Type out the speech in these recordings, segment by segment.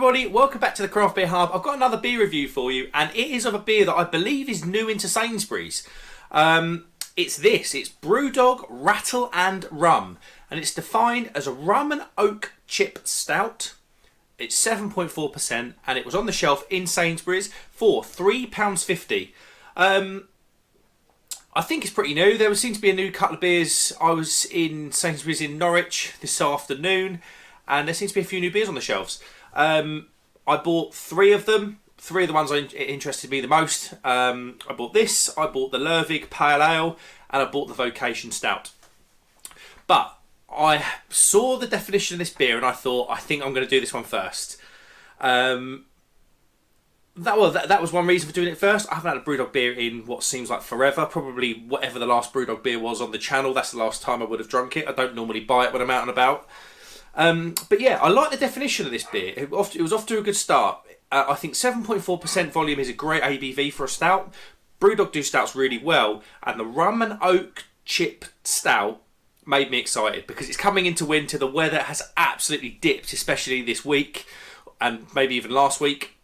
everybody, welcome back to the Craft Beer Hub. I've got another beer review for you, and it is of a beer that I believe is new into Sainsburys. It's Brewdog Rattle and Rum, and it's defined as a rum and oak chip stout. It's 7.4%, and it was on the shelf in Sainsburys for £3.50. I think it's pretty new. There seems to be a new couple of beers. I was in Sainsburys in Norwich this afternoon, and there seems to be a few new beers on the shelves. I bought three of them. Three of the ones that interested me the most. I bought this, I bought the Lervig Pale Ale, and I bought the Vocation Stout. But I saw the definition of this beer and I thought, I think I'm going to do this one first. That was one reason for doing it first. I haven't had a Brewdog beer in what seems like forever. Probably whatever the last Brewdog beer was on the channel, that's the last time I would have drunk it. I don't normally buy it when I'm out and about. But yeah, I like the definition of this beer. It was off to a good start. I think 7.4% volume is a great ABV for a stout. Brewdog do stouts really well, and the rum and oak chip stout made me excited because it's coming into winter. The weather has absolutely dipped, especially this week and maybe even last week.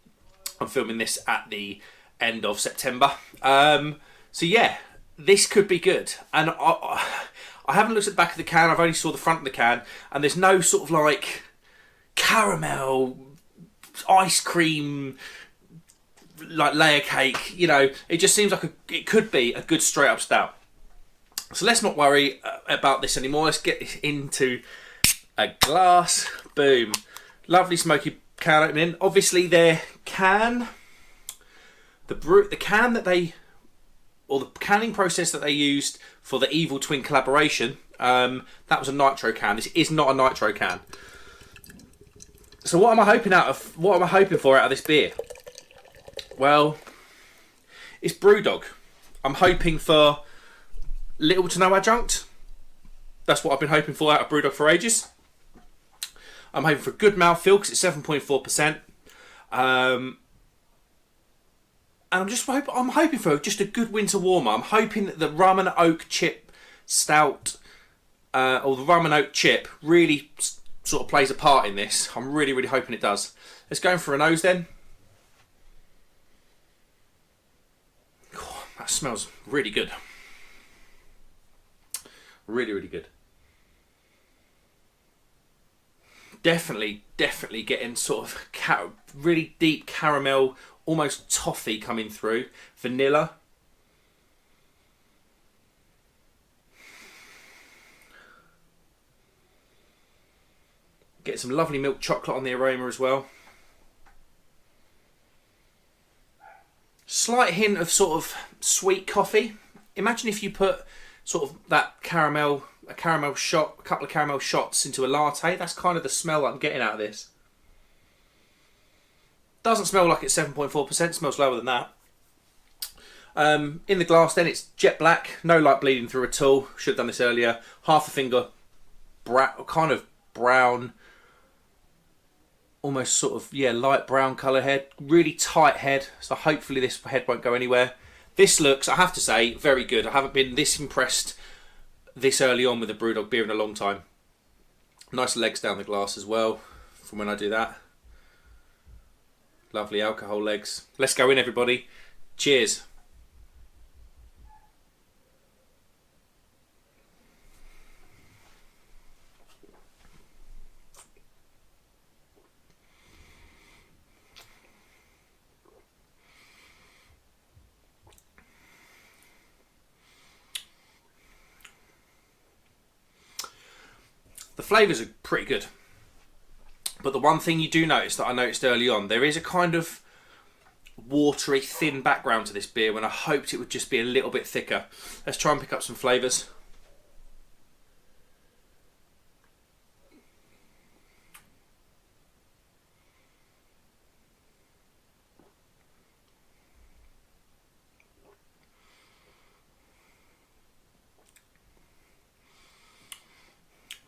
I'm filming this at the end of September. So yeah, this could be good. And I haven't looked at the back of the can. I've only saw the front of the can, and there's no sort of like caramel, ice cream, like layer cake. You know, it just seems like it could be a good straight up stout. So let's not worry about this anymore. Let's get into a glass. Boom. Lovely smoky can opening. Obviously their can, the can that they, or the canning process that they used for the Evil Twin collaboration, that was a nitro can. This is not a nitro can. So what am I hoping for out of this beer? Well, it's Brewdog. I'm hoping for little to no adjunct. That's what I've been hoping for out of Brewdog for ages. I'm hoping for a good mouthfeel because it's 7.4%. And I'm hoping for just a good winter warmer. I'm hoping that the rum and oak chip stout, or the rum and oak chip, really sort of plays a part in this. I'm really, really hoping it does. Let's go in for a nose then. Oh, that smells really good. Really, really good. Definitely getting sort of really deep caramel, almost toffee coming through. Vanilla. Get some lovely milk chocolate on the aroma as well. Slight hint of sort of sweet coffee. Imagine if you put sort of that a couple of caramel shots into a latte. That's kind of the smell that I'm getting out of this. Doesn't smell like it's 7.4%, smells lower than that. In the glass then, it's jet black, no light bleeding through at all. Should have done this earlier. Half a finger, kind of brown, almost sort of, yeah, light brown colour head. Really tight head, so hopefully this head won't go anywhere. This looks, I have to say, very good. I haven't been this impressed this early on with a Brewdog beer in a long time. Nice legs down the glass as well from when I do that. Lovely alcohol legs. Let's go in, everybody. Cheers. The flavours are pretty good. But the one thing you do notice that I noticed early on, there is a kind of watery, thin background to this beer when I hoped it would just be a little bit thicker. Let's try and pick up some flavours.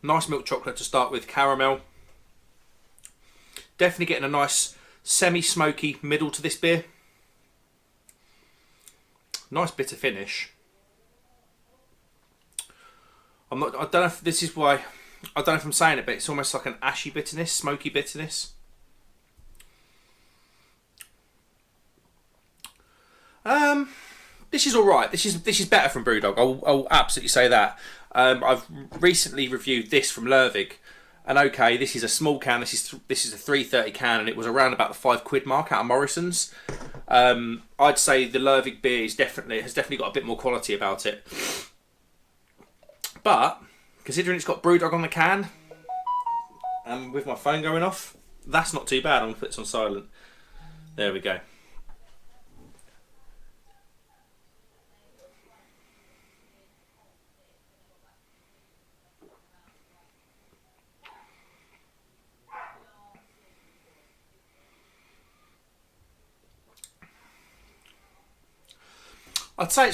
Nice milk chocolate to start with, caramel. Definitely getting a nice semi-smoky middle to this beer. Nice bitter finish. I don't know if this is why, I don't know if I'm saying it, but it's almost like an ashy bitterness, smoky bitterness. This is all right. This is better from Brewdog. I'll absolutely say that. I've recently reviewed this from Lervig, and okay, this is a small can. This is a 330 can, and it was around about the £5 mark out of Morrison's. I'd say the Lervig beer has definitely got a bit more quality about it. But considering it's got Brewdog on the can, and with my phone going off, that's not too bad. I'm gonna put this on silent. There we go. I'd say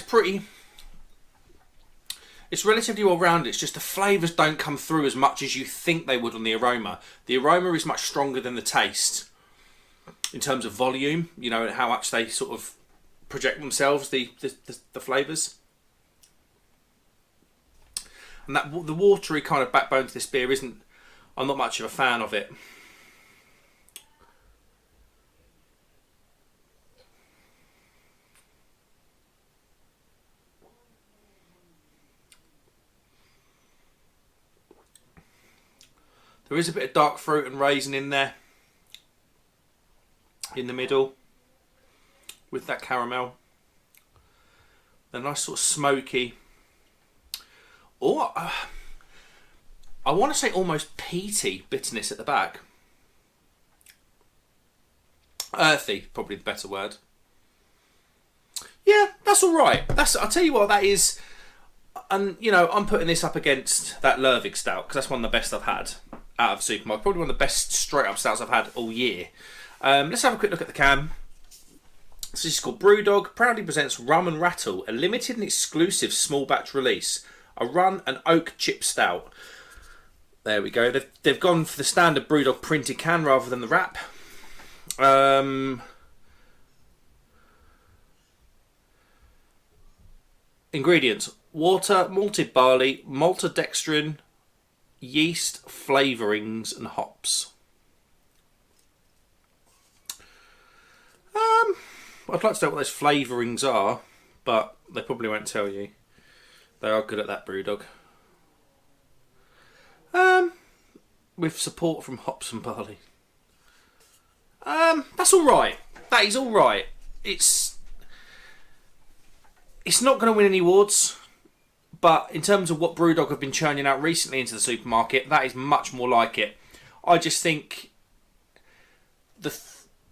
it's relatively well rounded. It's just the flavours don't come through as much as you think they would on the aroma. The aroma is much stronger than the taste in terms of volume, you know, and how much they sort of project themselves, the flavours. And that the watery kind of backbone to this beer I'm not much of a fan of it. There is a bit of dark fruit and raisin in there, in the middle, with that caramel. A nice sort of smoky, or I want to say almost peaty bitterness at the back. Earthy, probably the better word. Yeah, that's all right. I'll tell you what, that is. And you know, I'm putting this up against that Lervig stout because that's one of the best I've had out of the supermarket. Probably one of the best straight up stouts I've had all year. Let's have a quick look at the can. So this is called Brewdog. Proudly presents Rum and Rattle, a limited and exclusive small batch release. A run and oak chip stout. There we go. They've gone for the standard Brewdog printed can rather than the wrap. Ingredients: water, malted barley, maltodextrin, yeast, flavourings and hops. I'd like to know what those flavourings are, but they probably won't tell you. They are good at that, Brewdog. With support from hops and barley. That's all right. That is all right. It's not going to win any awards, but in terms of what Brewdog have been churning out recently into the supermarket, that is much more like it. I just think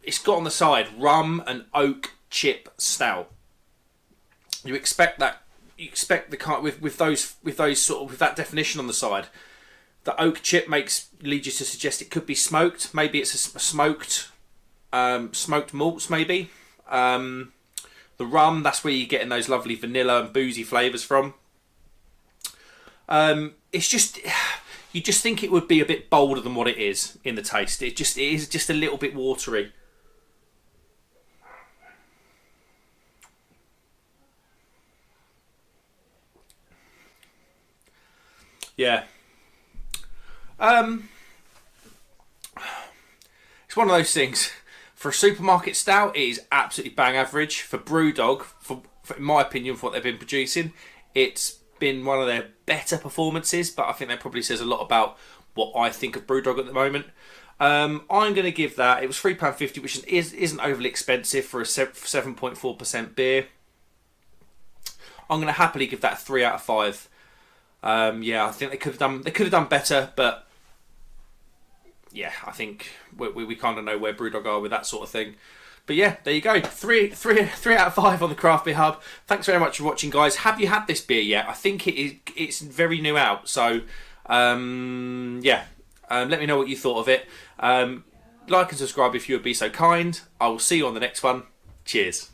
it's got on the side rum and oak chip stout. You expect that. You expect the kind with that definition on the side. The oak chip leads you to suggest it could be smoked. Maybe it's a smoked malts. Maybe the rum. That's where you're getting those lovely vanilla and boozy flavours from. It's just you just think it would be a bit bolder than what it is in the taste. It is just a little bit watery. Yeah. It's one of those things. For a supermarket stout, it is absolutely bang average. For Brewdog, in my opinion, for what they've been producing, it's been one of their better performances, but I think that probably says a lot about what I think of Brewdog at the moment. I'm going to give that, it was £3.50, which isn't overly expensive for a 7.4% beer. I'm going to happily give that a 3 out of 5. Yeah, I think they could have done better, but yeah, I think we kind of know where Brewdog are with that sort of thing. But yeah, there you go. 3 out of 5 on the Craft Beer Hub. Thanks very much for watching, guys. Have you had this beer yet? I think it's very new out. So yeah, let me know what you thought of it. Like and subscribe if you would be so kind. I will see you on the next one. Cheers.